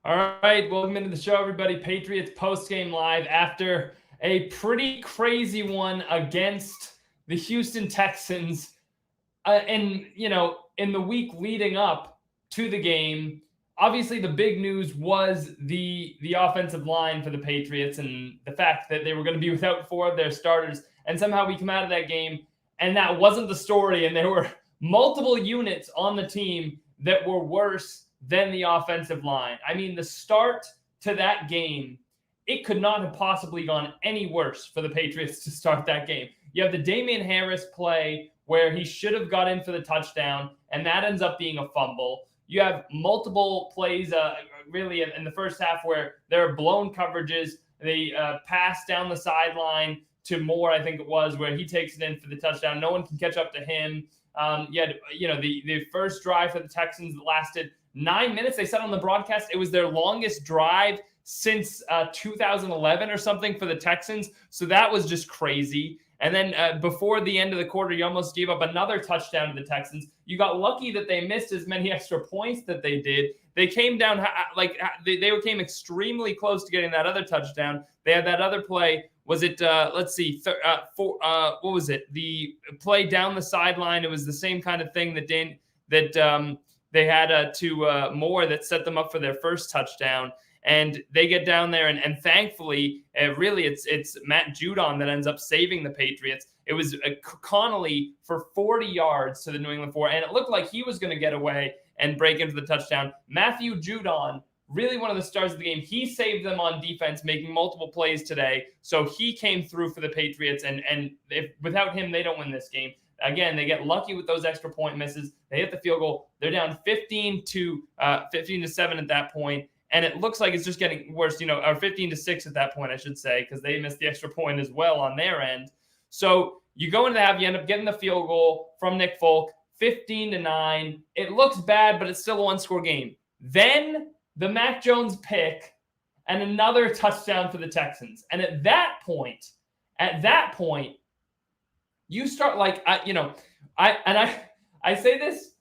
All right, welcome into the show, everybody. Patriots postgame live after a pretty crazy one against the Houston Texans. In the week leading up to the game, obviously the big news was the offensive line for the Patriots and the fact that they were going to be without four of their starters. And somehow we come out of that game, and that wasn't the story. And there were multiple units on the team that were worse than the offensive line. I mean, the start to that game, it could not have possibly gone any worse for the Patriots to start that game. You have the Damian Harris play where he should have got in for the touchdown, and that ends up being a fumble. You have multiple plays really in the first half where there are blown coverages. They pass down the sideline to Moore, I think it was, where he takes it in for the touchdown. No one can catch up to him. The first drive for the Texans lasted 9 minutes. They said on the broadcast it was their longest drive since 2011 or something for the Texans. So that was just crazy. And then before the end of the quarter, you almost gave up another touchdown to the Texans. You got lucky that they missed as many extra points that they did. They came down they came extremely close to getting that other touchdown. They had that other play. Was it, what was it? The play down the sideline. It was the same kind of thing they had to Moore that set them up for their first touchdown. And they get down there, and thankfully, really, it's Matt Judon that ends up saving the Patriots. It was Connolly for 40 yards to the New England 4, and it looked like he was going to get away and break into the touchdown. Matthew Judon, really one of the stars of the game, he saved them on defense, making multiple plays today. So he came through for the Patriots, and without him, they don't win this game. Again, they get lucky with those extra point misses. They hit the field goal. They're down 15 to 7 at that point. And it looks like it's just getting worse, or 15-6 at that point, I should say, because they missed the extra point as well on their end. So you go into the half, you end up getting the field goal from Nick Folk, 15-9. It looks bad, but it's still a one-score game. Then the Mac Jones pick and another touchdown for the Texans. And at that point, you start I say this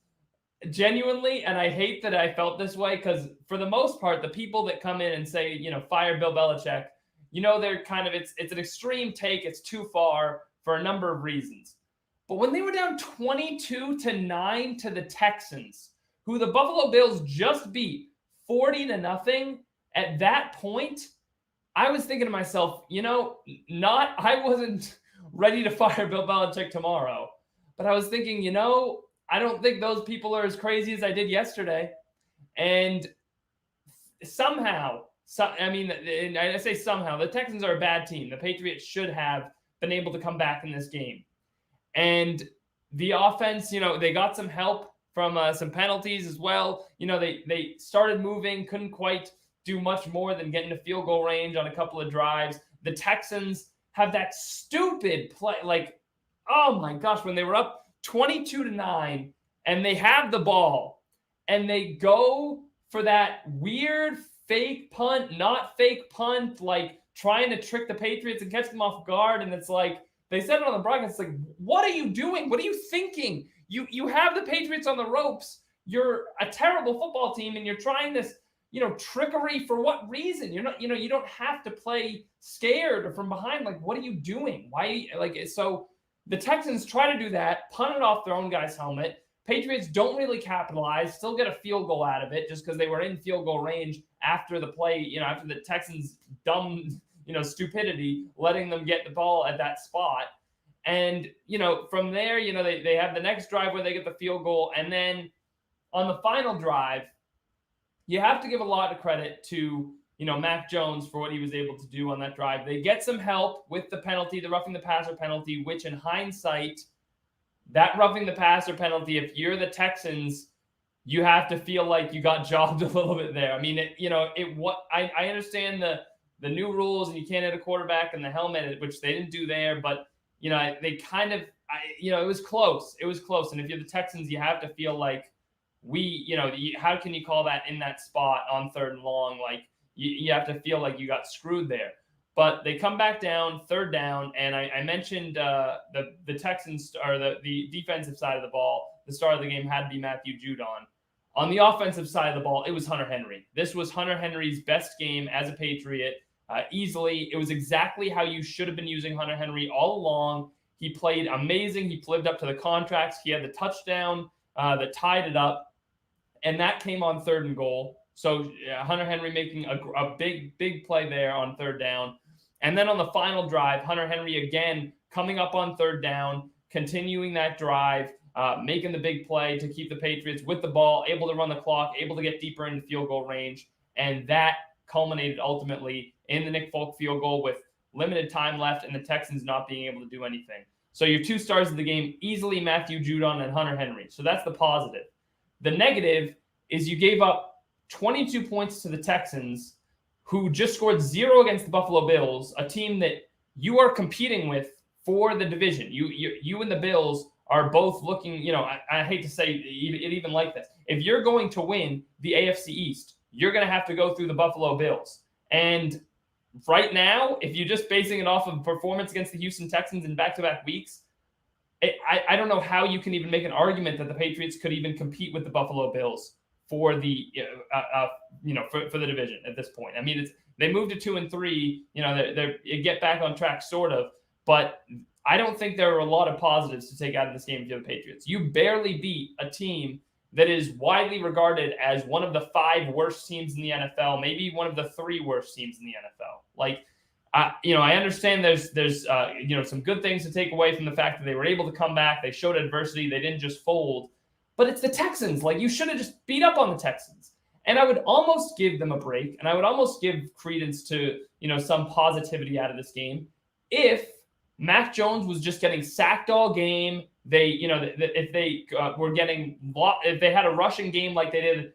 genuinely, and I hate that I felt this way, because for the most part, the people that come in and say, fire Bill Belichick, they're kind of, it's an extreme take. It's too far for a number of reasons. But when they were down 22-9 to the Texans, who the Buffalo Bills just beat 40-0, at that point, I was thinking to myself, I wasn't ready to fire Bill Belichick tomorrow, but I was thinking, I don't think those people are as crazy as I did yesterday. And somehow, and I say somehow, the Texans are a bad team. The Patriots should have been able to come back in this game. And the offense, they got some help from some penalties as well. They started moving, couldn't quite do much more than get into field goal range on a couple of drives. The Texans have that stupid play, oh my gosh, when they were up 22-9 and they have the ball and they go for that weird fake punt, not fake punt, trying to trick the Patriots and catch them off guard. And it's like, they said it on the broadcast, it's like, what are you doing? What are you thinking? You have the Patriots on the ropes. You're a terrible football team, and you're trying this, trickery for what reason? You're not, you don't have to play scared or from behind. What are you doing? Why? So the Texans try to do that, punt it off their own guy's helmet. Patriots don't really capitalize, still get a field goal out of it just because they were in field goal range after the play, after the Texans' dumb, stupidity, letting them get the ball at that spot. And, from there, they have the next drive where they get the field goal. And then on the final drive, you have to give a lot of credit to, Mac Jones for what he was able to do on that drive. They get some help with the penalty, the roughing the passer penalty, which in hindsight, that roughing the passer penalty, if you're the Texans, you have to feel like you got jobbed a little bit there. I mean, I understand the new rules, and you can't hit a quarterback in the helmet, which they didn't do there, but they kind of, it was close. It was close. And if you're the Texans, you have to feel like how can you call that in that spot on 3rd and long? You have to feel like you got screwed there. But they come back down, 3rd down, and I mentioned the Texans, or the defensive side of the ball, the start of the game had to be Matthew Judon. On the offensive side of the ball, it was Hunter Henry. This was Hunter Henry's best game as a Patriot, easily. It was exactly how you should have been using Hunter Henry all along. He played amazing. He lived up to the contracts. He had the touchdown that tied it up, and that came on 3rd and goal. So Hunter Henry making a big play there on 3rd down. And then on the final drive, Hunter Henry again coming up on 3rd down, continuing that drive, making the big play to keep the Patriots with the ball, able to run the clock, able to get deeper into field goal range. And that culminated ultimately in the Nick Folk field goal with limited time left and the Texans not being able to do anything. So your 2 stars of the game, easily Matthew Judon and Hunter Henry. So that's the positive. The negative is you gave up 22 points to the Texans, who just scored 0 against the Buffalo Bills, a team that you are competing with for the division. You and the Bills are both looking, I hate to say it even like this. If you're going to win the AFC East, you're going to have to go through the Buffalo Bills. And right now, if you're just basing it off of performance against the Houston Texans in back-to-back weeks, I don't know how you can even make an argument that the Patriots could even compete with the Buffalo Bills for the for the division at this point. I mean, they moved to 2 and 3. They get back on track sort of, but I don't think there are a lot of positives to take out of this game for the Patriots. You barely beat a team that is widely regarded as one of the 5 worst teams in the NFL, maybe one of the 3 worst teams in the NFL. Like, I understand there's some good things to take away from the fact that they were able to come back. They showed adversity. They didn't just fold. But it's the Texans. Like, you should have just beat up on the Texans. And I would almost give them a break, and I would almost give credence to, some positivity out of this game if Mac Jones was just getting sacked all game. If they had a rushing game like they did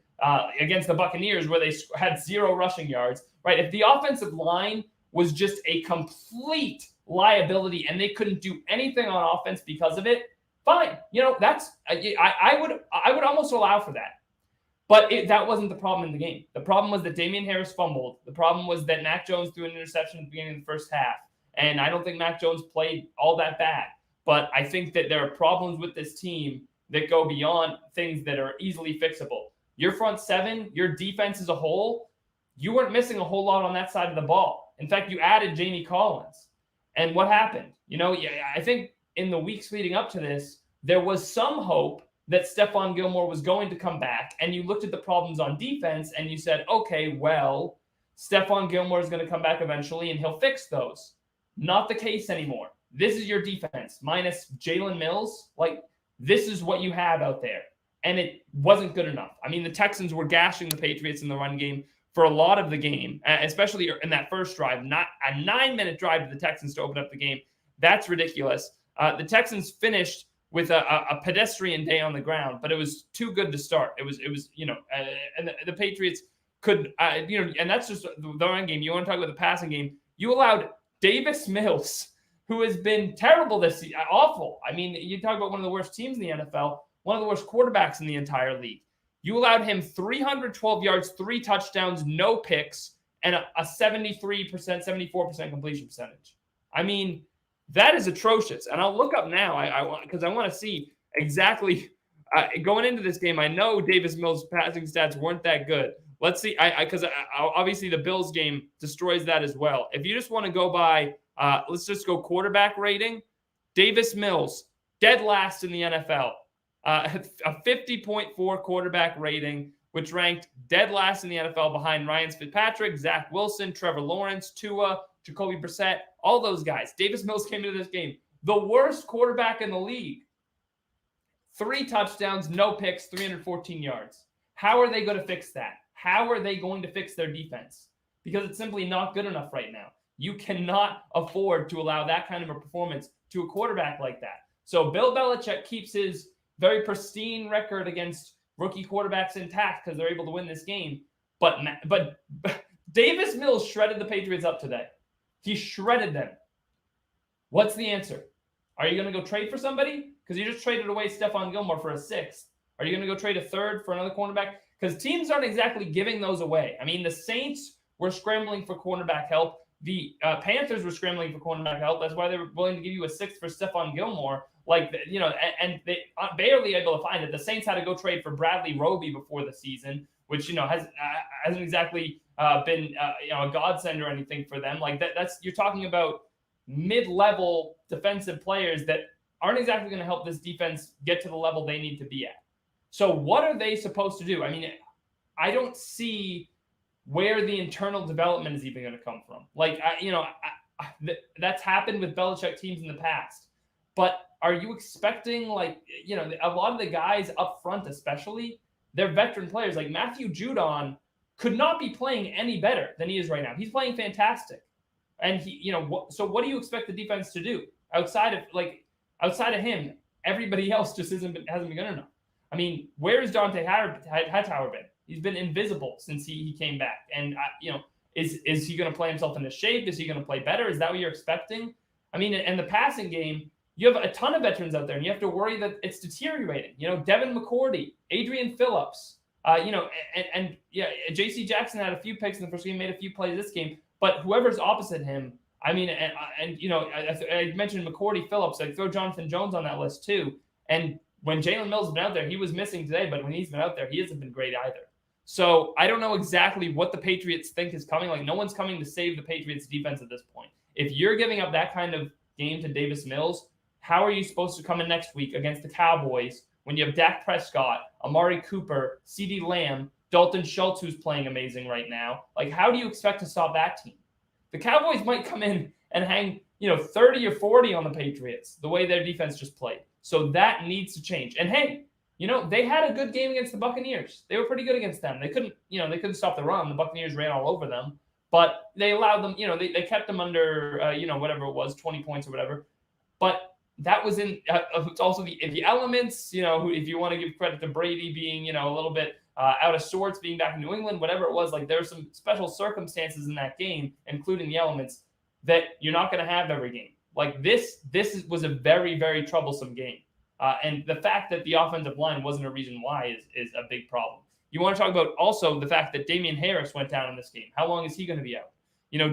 against the Buccaneers, where they had 0 rushing yards, right? If the offensive line was just a complete liability and they couldn't do anything on offense because of it, fine. That's I would almost allow for that. But that wasn't the problem in the game. The problem was that Damian Harris fumbled. The problem was that Mac Jones threw an interception at the beginning of the first half. And I don't think Mac Jones played all that bad. But I think that there are problems with this team that go beyond things that are easily fixable. Your front 7, your defense as a whole, you weren't missing a whole lot on that side of the ball. In fact, you added Jamie Collins. And what happened? I think in the weeks leading up to this, there was some hope that Stephon Gilmore was going to come back. And you looked at the problems on defense and you said, okay, well, Stephon Gilmore is going to come back eventually and he'll fix those. Not the case anymore. This is your defense minus Jalen Mills. Like, this is what you have out there. And it wasn't good enough. I mean, the Texans were gashing the Patriots in the run game for a lot of the game, especially in that first drive. Not a 9-minute drive to the Texans to open up the game. That's ridiculous. The Texans finished with a pedestrian day on the ground, but it was too good to start. It was and the Patriots could, and that's just the run game. You want to talk about the passing game? You allowed Davis Mills, who has been terrible this season, awful. I mean, you talk about one of the worst teams in the NFL, one of the worst quarterbacks in the entire league. You allowed him 312 yards, 3 touchdowns, no picks, and a 73%, 74% completion percentage. I mean, that is atrocious. And I'll look up now because I want to see exactly going into this game. I know Davis Mills' passing stats weren't that good. Let's see, because obviously the Bills game destroys that as well. If you just want to go by, let's just go quarterback rating. Davis Mills, dead last in the NFL. A 50.4 quarterback rating, which ranked dead last in the NFL behind Ryan Fitzpatrick, Zach Wilson, Trevor Lawrence, Tua, Jacoby Brissett, all those guys. Davis Mills came into this game, the worst quarterback in the league. 3 touchdowns, no picks, 314 yards. How are they going to fix that? How are they going to fix their defense? Because it's simply not good enough right now. You cannot afford to allow that kind of a performance to a quarterback like that. So Bill Belichick keeps his very pristine record against rookie quarterbacks intact because they're able to win this game. But Davis Mills shredded the Patriots up today. He shredded them. What's the answer? Are you going to go trade for somebody? Because you just traded away Stephon Gilmore for a 6th. Are you going to go trade a 3rd for another cornerback? Because teams aren't exactly giving those away. I mean, the Saints were scrambling for cornerback help. The Panthers were scrambling for cornerback help. That's why they were willing to give you a 6th for Stephon Gilmore. Like, and they barely able to find it. The Saints had to go trade for Bradley Roby before the season, which, hasn't exactly been, a godsend or anything for them. Like that's, you're talking about mid-level defensive players that aren't exactly going to help this defense get to the level they need to be at. So what are they supposed to do? I mean, I don't see where the internal development is even going to come from. Like, that's happened with Belichick teams in the past. But are you expecting, like, a lot of the guys up front, especially, they're veteran players. Like Matthew Judon could not be playing any better than he is right now. He's playing fantastic. And so what do you expect the defense to do outside of him? Everybody else just hasn't been good enough. I mean, where has Dante Hightower been? He's been invisible since he came back. And is he going to play himself into shape? Is he going to play better? Is that what you're expecting? I mean, and the passing game, you have a ton of veterans out there, and you have to worry that it's deteriorating. Devin McCourty, Adrian Phillips, J.C. Jackson had a few picks in the first game, made a few plays this game. But whoever's opposite him, I mean, I mentioned McCourty, Phillips. I throw Jonathan Jones on that list too. And when Jalen Mills has been out there, he was missing today, but when he's been out there, he hasn't been great either. So I don't know exactly what the Patriots think is coming. Like, no one's coming to save the Patriots defense at this point. If you're giving up that kind of game to Davis Mills, how are you supposed to come in next week against the Cowboys when you have Dak Prescott, Amari Cooper, CeeDee Lamb, Dalton Schultz, who's playing amazing right now? Like, how do you expect to stop that team? The Cowboys might come in and hang, 30 or 40 on the Patriots, the way their defense just played. So that needs to change. And hey, they had a good game against the Buccaneers. They were pretty good against them. They couldn't stop the run. The Buccaneers ran all over them, but they allowed them, they kept them under, whatever it was, 20 points or whatever. But that was it's also the elements, if you want to give credit to Brady being, a little bit out of sorts, being back in New England, whatever it was, like there's some special circumstances in that game, including the elements that you're not going to have every game. Like this was a very, very troublesome game. And the fact that the offensive line wasn't a reason why is a big problem. You want to talk about also the fact that Damian Harris went down in this game. How long is he going to be out?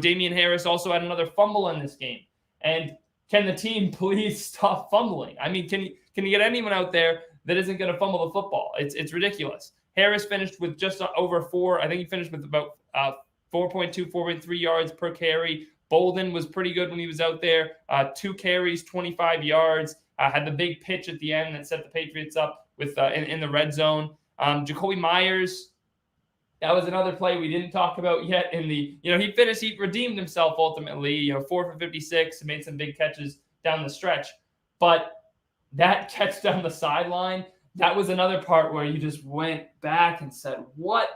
Damian Harris also had another fumble in this game. And can the team please stop fumbling? I mean, can you get anyone out there that isn't going to fumble the football? It's ridiculous. Harris finished with just over 4. I think he finished with about 4.2, 4.3 yards per carry. Bolden was pretty good when he was out there. 2 carries, 25 yards. Had the big pitch at the end that set the Patriots up with in the red zone. Jacoby Myers, that was another play we didn't talk about yet. He redeemed himself ultimately. 4 for 56, made some big catches down the stretch. But that catch down the sideline, that was another part where you just went back and said, what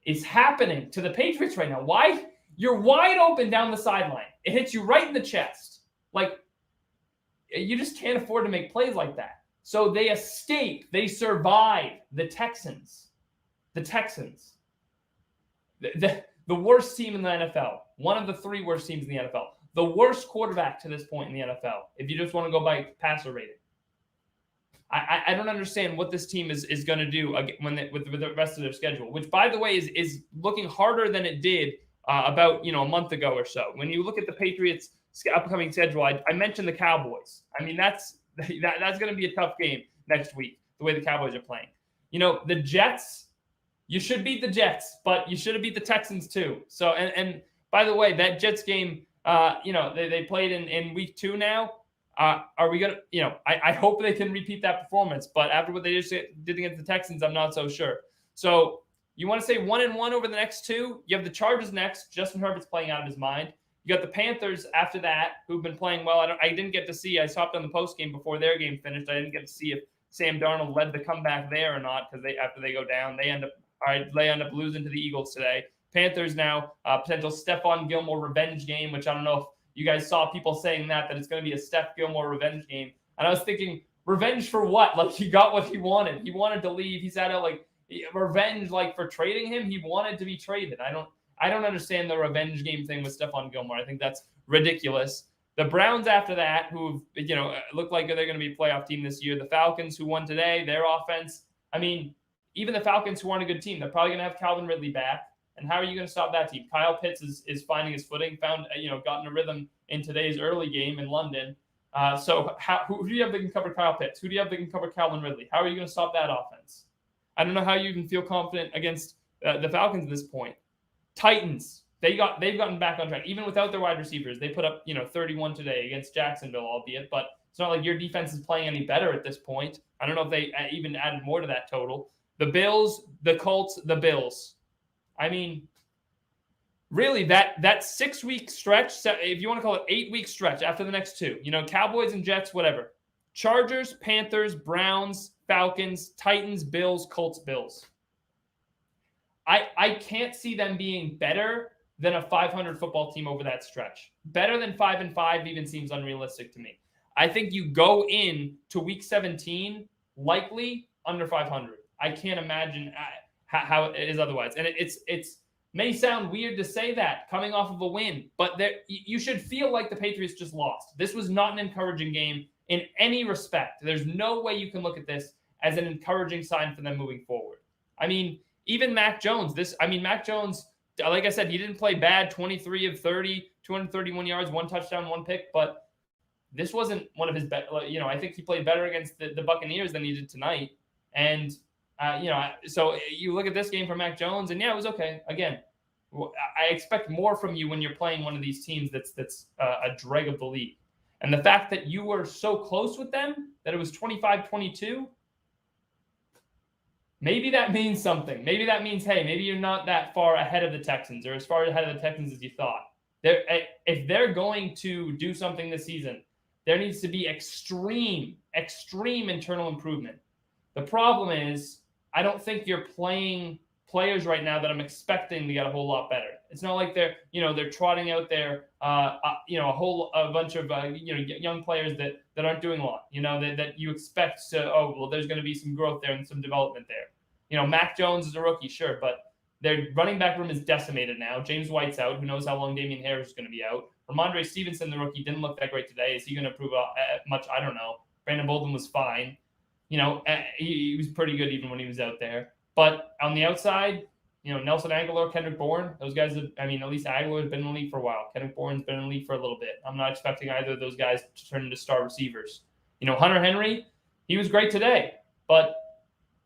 is happening to the Patriots right now? Why? You're wide open down the sideline. It hits you right in the chest. Like, you just can't afford to make plays like that. So they escape. They survive the Texans. The Texans. The worst team in the NFL. One of the 3 worst teams in the NFL. The worst quarterback to this point in the NFL, if you just want to go by passer rating. I don't understand what this team is going to do with the rest of their schedule, which, by the way, is looking harder than it did about a month ago or so. When you look at the Patriots' upcoming schedule, I mentioned the Cowboys. I mean, that's going to be a tough game next week, the way the Cowboys are playing. The Jets, you should beat the Jets, but you should have beat the Texans too. So, and by the way, that Jets game, they played in week 2 now. Are we going to, I hope they can repeat that performance, but after what they just did against the Texans, I'm not so sure. So you want to say 1-1 over the next 2? You have the Chargers next. Justin Herbert's playing out of his mind. You got the Panthers after that, who've been playing well. I didn't get to see. I stopped on the post game before their game finished. I didn't get to see if Sam Darnold led the comeback there or not, because after they go down, they end up losing to the Eagles today. Panthers now, potential Stephon Gilmore revenge game, which I don't know if you guys saw people saying that it's going to be a Steph Gilmore revenge game. And I was thinking, revenge for what? Like, he got what he wanted. He wanted to leave. He's had revenge, like, for trading him. He wanted to be traded. I don't understand the revenge game thing with Stephon Gilmore. I think that's ridiculous. The Browns after that, who look like they're going to be a playoff team this year. The Falcons, who won today, their offense. I mean, even the Falcons, who aren't a good team, they're probably going to have Calvin Ridley back. And how are you going to stop that team? Kyle Pitts is finding his footing, gotten a rhythm in today's early game in London. So who do you have that can cover Kyle Pitts? Who do you have that can cover Calvin Ridley? How are you going to stop that offense? I don't know how you even feel confident against the Falcons at this point. Titans, they've gotten back on track. Even without their wide receivers, they put up 31 today against Jacksonville, albeit, but it's not like your defense is playing any better at this point. I don't know if they even added more to that total. The Bills, the Colts, the Bills. I mean, really, that 6-week stretch, if you want to call it 8-week stretch after the next two, Cowboys and Jets, whatever. Chargers, Panthers, Browns, Falcons, Titans, Bills, Colts, Bills. I can't see them being better than a 500 football team over that stretch. Better than 5-5 even seems unrealistic to me. I think you go in to week 17 likely under 500. I can't imagine how it is otherwise. And it's may sound weird to say that coming off of a win, but you should feel like the Patriots just lost. This was not an encouraging game in any respect. There's no way you can look at this as an encouraging sign for them moving forward. I mean, even Mac Jones, Mac Jones, like I said, he didn't play bad, 23 of 30, 231 yards, 1 touchdown, 1 pick, but this wasn't one of his best. I think he played better against the Buccaneers than he did tonight. And, so you look at this game for Mac Jones, and it was okay. Again, I expect more from you when you're playing one of these teams that's a drag of the league. And the fact that you were so close with them, that it was 25-22, maybe that means something. Maybe that means, hey, maybe you're not that far ahead of the Texans or as far ahead of the Texans as you thought. If they're going to do something this season, there needs to be extreme internal improvement. The problem is, I don't think you're playing players right now that I'm expecting to get a whole lot better. It's not like they're trotting out there, a bunch of young players that aren't doing a lot. That you expect to. There's going to be some growth there and some development there. Mac Jones is a rookie, sure, but their running back room is decimated now. James White's out. Who knows how long Damian Harris is going to be out? Ramondre Stevenson, the rookie, didn't look that great today. Is he going to improve much? I don't know. Brandon Bolden was fine. He was pretty good even when he was out there. But on the outside, Nelson Aguilar, Kendrick Bourne, those guys, at least Aguilar's been in the league for a while. Kendrick Bourne's been in the league for a little bit. I'm not expecting either of those guys to turn into star receivers. Hunter Henry, he was great today. But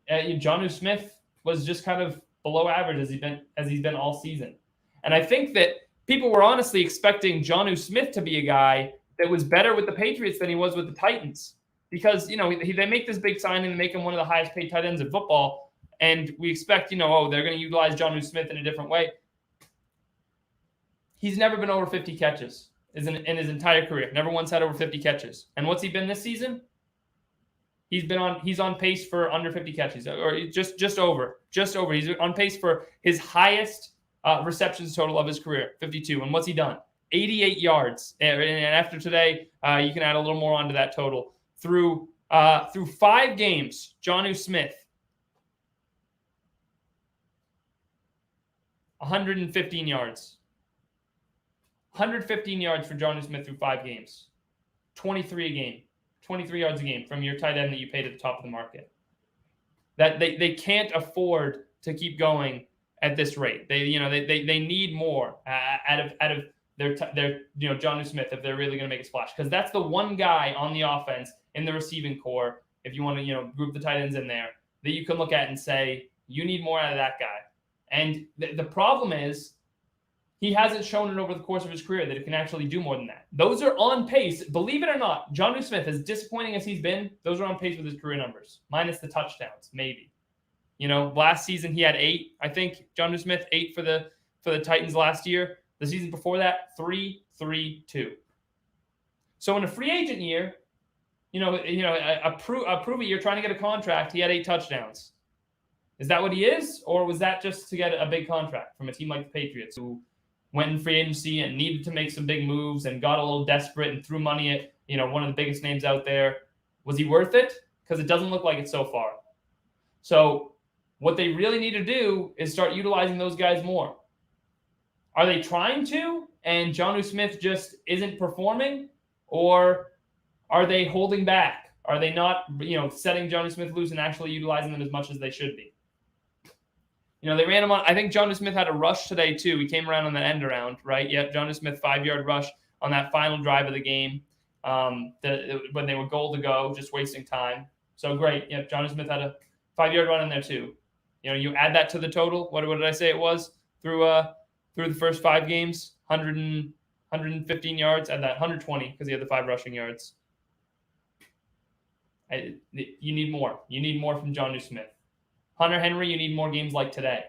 Jonnu Smith was just kind of below average as he's been all season. And I think that people were honestly expecting Jonnu Smith to be a guy that was better with the Patriots than he was with the Titans. Because, they make this big signing and make him one of the highest paid tight ends in football. And we expect, they're going to utilize Jonnu Smith in a different way. He's never been over 50 catches in his entire career. Never once had over 50 catches. And what's he been this season? He's on pace for under 50 catches, or just over. He's on pace for his highest receptions total of his career, 52. And what's he done? 88 yards. And after today, you can add a little more onto that total. Through 5 games, Jonnu Smith, 115 yards. 115 yards for Jonnu Smith through 5 games. 23 a game. 23 yards a game from your tight end that you paid at the top of the market. That they can't afford to keep going at this rate. They need more out of their Jonnu Smith if they're really going to make a splash, because that's the one guy on the offense in the receiving core, if you want to group the tight ends in there, that you can look at and say you need more out of that guy. And the problem is, he hasn't shown it over the course of his career that it can actually do more than that. Those are on pace. Believe it or not, Jonnu Smith, as disappointing as he's been, those are on pace with his career numbers, minus the touchdowns, maybe. Last season he had 8. I think Jonnu Smith 8 for the Titans last year. The season before that, 3, 3, 2. So in a free agent year, a prove it year trying to get a contract, he had 8 touchdowns. Is that what he is, or was that just to get a big contract from a team like the Patriots, who went in free agency and needed to make some big moves and got a little desperate and threw money at, one of the biggest names out there? Was he worth it? Because it doesn't look like it so far. So what they really need to do is start utilizing those guys more. Are they trying to, and Jonnu Smith just isn't performing, or are they holding back? Are they not, setting Jonnu Smith loose and actually utilizing them as much as they should be? They ran him on. I think Jonnu Smith had a rush today, too. He came around on the end around, right? Yep, Jonnu Smith, 5-yard rush on that final drive of the game. when they were goal to go, just wasting time. So great. Yeah, Jonnu Smith had a 5-yard run in there too. You add that to the total. What did I say it was through the first 5 games? 115 yards, and that 120 because he had the 5 rushing yards. You need more. You need more from Jonnu Smith. Hunter Henry, you need more games like today.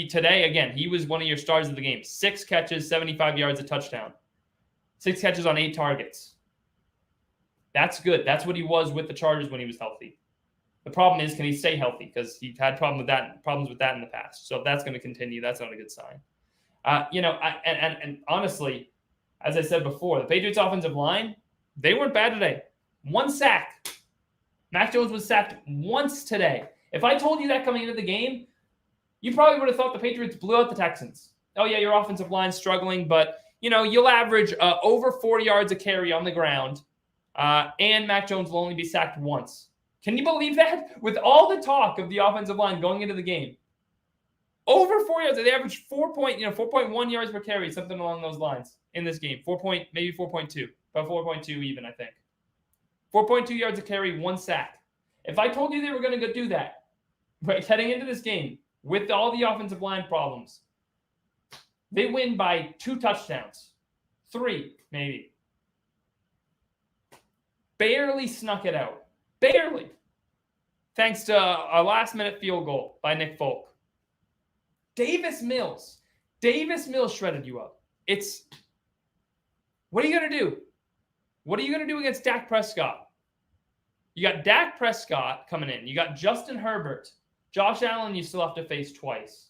Today, again, he was one of your stars of the game. 6 catches, 75 yards, a touchdown. 6 catches on 8 targets. That's good. That's what he was with the Chargers when he was healthy. The problem is, can he stay healthy? Because he had problems with that in the past. So if that's going to continue, that's not a good sign. And honestly, as I said before, the Patriots offensive line, they weren't bad today. 1 sack. Mac Jones was sacked once today. If I told you that coming into the game, you probably would have thought the Patriots blew out the Texans. Oh, yeah, your offensive line's struggling, but, you'll average over 4 yards a carry on the ground, and Mac Jones will only be sacked once. Can you believe that? With all the talk of the offensive line going into the game, over 4 yards, they averaged 4.1 yards per carry, something along those lines in this game. Maybe 4.2, about 4.2 even, I think. 4.2 yards a carry, 1 sack. If I told you they were going to go do that, right, heading into this game with all the offensive line problems, they win by 2 touchdowns, 3 maybe. Barely snuck it out. Barely. Thanks to a last-minute field goal by Nick Folk. Davis Mills shredded you up. What are you going to do? What are you going to do against Dak Prescott? You got Dak Prescott coming in. You got Justin Herbert. Josh Allen you still have to face twice.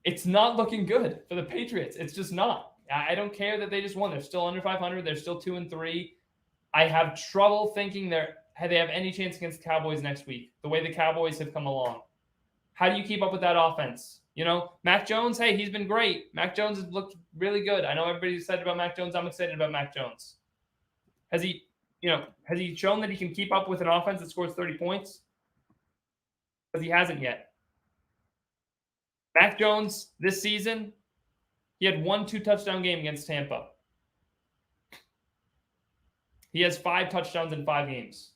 It's not looking good for the Patriots. It's just not. I don't care that they just won. They're still under 500. They're still 2-3. I have trouble thinking they have any chance against the Cowboys next week, the way the Cowboys have come along. How do you keep up with that offense? Mac Jones, hey, he's been great. Mac Jones has looked really good. I know everybody's excited about Mac Jones. I'm excited about Mac Jones. Has he shown that he can keep up with an offense that scores 30 points? Because he hasn't yet. Mac Jones this season, he had 1 2-touchdown game against Tampa. He has 5 touchdowns in 5 games.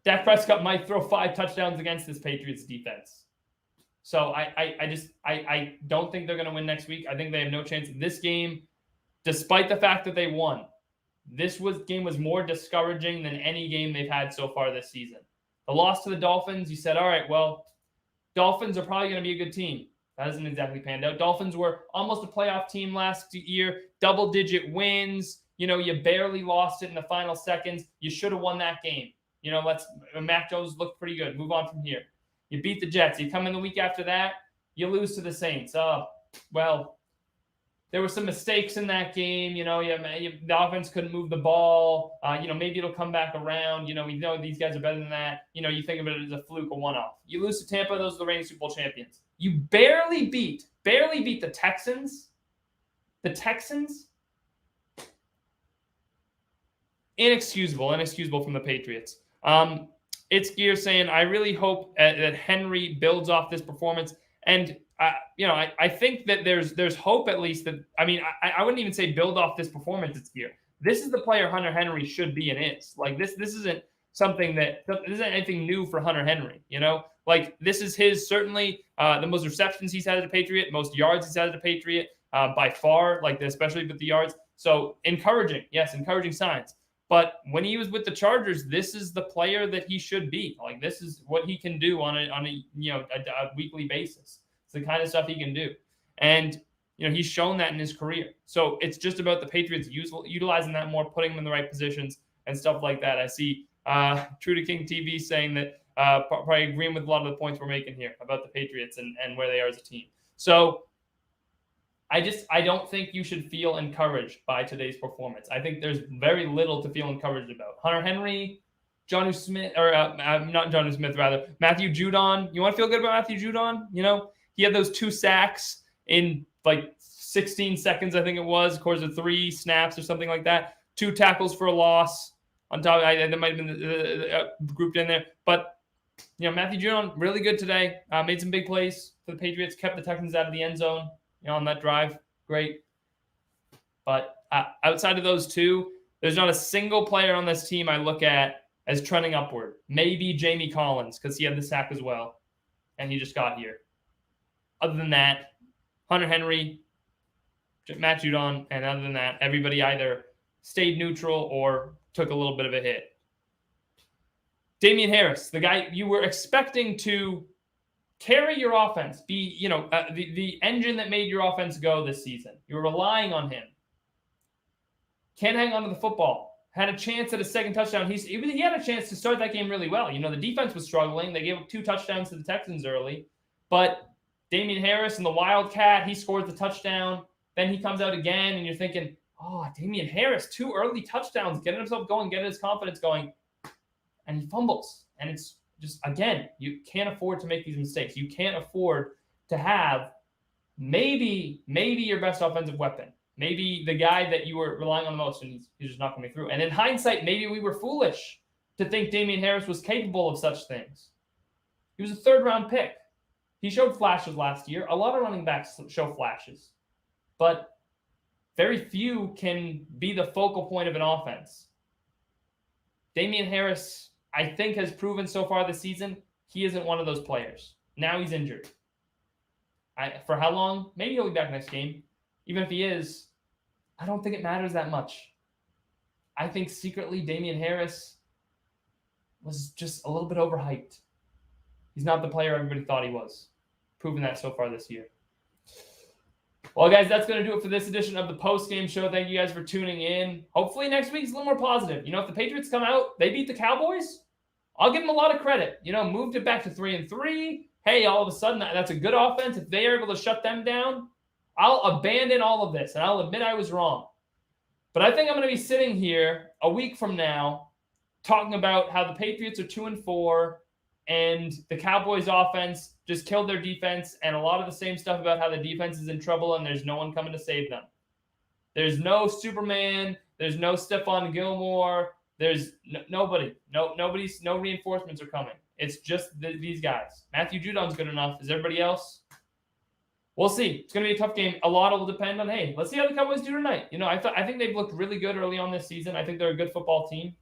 Dak Prescott might throw 5 touchdowns against this Patriots defense. So I don't think they're going to win next week. I think they have no chance. This game, despite the fact that they won, game was more discouraging than any game they've had so far this season. The loss to the Dolphins, you said, all right, well, Dolphins are probably going to be a good team. That hasn't exactly panned out. Dolphins were almost a playoff team last year, double-digit wins. You barely lost it in the final seconds. You should have won that game. Mac Jones looked pretty good. Move on from here. You beat the Jets. You come in the week after that, you lose to the Saints. Well, there were some mistakes in that game. The offense couldn't move the ball. Maybe it'll come back around. We know these guys are better than that. You think of it as a fluke, a one-off. You lose to Tampa, those are the reigning Super Bowl champions. You barely beat the Texans. The Texans? Inexcusable from the Patriots. It's Gear saying, I really hope that Henry builds off this performance. And, I think that there's hope at least that, I wouldn't even say build off this performance. It's Gear. This is the player Hunter Henry should be and is. Like, this isn't this isn't anything new for Hunter Henry, This is his, certainly, the most receptions he's had as a Patriot, most yards he's had as a Patriot, by far, especially with the yards. So, encouraging signs. But when he was with the Chargers, this is the player that he should be. This is what he can do on a weekly basis. It's the kind of stuff he can do. And, he's shown that in his career. So it's just about the Patriots utilizing that more, putting him in the right positions and stuff like that. I see True to King TV saying that probably agreeing with a lot of the points we're making here about the Patriots and where they are as a team. So I don't think you should feel encouraged by today's performance. I think there's very little to feel encouraged about. Hunter Henry, Jonnu Smith, or not Jonnu Smith, rather, Matthew Judon. You want to feel good about Matthew Judon? He had those 2 sacks in 16 seconds, I think it was, of course, of 3 snaps or something like that. 2 tackles for a loss on top. That might have been grouped in there. But, Matthew Judon, really good today. Made some big plays for the Patriots, kept the Texans out of the end zone. On that drive, great. But outside of those two, there's not a single player on this team I look at as trending upward. Maybe Jamie Collins, because he had the sack as well, and he just got here. Other than that, Hunter Henry, Matt Judon, and other than that, everybody either stayed neutral or took a little bit of a hit. Damian Harris, the guy you were expecting to carry your offense, be the engine that made your offense go this season. You were relying on him. Can't hang on to the football. Had a chance at a second touchdown. He had a chance to start that game really well. The defense was struggling. They gave up 2 touchdowns to the Texans early. But Damian Harris and the Wildcat, he scored the touchdown. Then he comes out again, and you're thinking, oh, Damian Harris, 2 early touchdowns, getting himself going, getting his confidence going. And he fumbles. And it's just, again, you can't afford to make these mistakes. You can't afford to have maybe your best offensive weapon. Maybe the guy that you were relying on the most, and he's just not coming through. And in hindsight, maybe we were foolish to think Damian Harris was capable of such things. He was a 3rd-round pick. He showed flashes last year. A lot of running backs show flashes. But very few can be the focal point of an offense. Damian Harris, I think, has proven so far this season he isn't one of those players. Now he's injured. For how long? Maybe he'll be back next game. Even if he is, I don't think it matters that much. I think secretly Damian Harris was just a little bit overhyped. He's not the player everybody thought he was. Proven that so far this year. Well, guys, that's going to do it for this edition of the Postgame Show. Thank you guys for tuning in. Hopefully next week's a little more positive. If the Patriots come out, they beat the Cowboys, I'll give them a lot of credit. Moved it back to 3-3. Hey, all of a sudden, that's a good offense. If they are able to shut them down, I'll abandon all of this, and I'll admit I was wrong. But I think I'm going to be sitting here a week from now talking about how the Patriots are 2-4 and the Cowboys offense just killed their defense, and a lot of the same stuff about how the defense is in trouble and there's no one coming to save them. There's no Superman. There's no Stephon Gilmore. There's nobody. No reinforcements are coming. It's just these guys. Matthew Judon's good enough. Is everybody else? We'll see. It's going to be a tough game. A lot will depend on, hey, let's see how the Cowboys do tonight. I think they've looked really good early on this season. I think they're a good football team.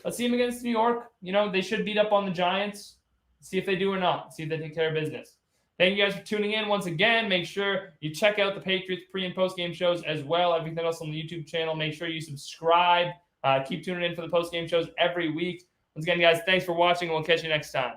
Let's see them against New York. They should beat up on the Giants. See if they do or not. See if they take care of business. Thank you guys for tuning in once again. Make sure you check out the Patriots pre- and post-game shows as well. Everything else on the YouTube channel. Make sure you subscribe. Keep tuning in for the post-game shows every week. Once again, guys, thanks for watching, and we'll catch you next time.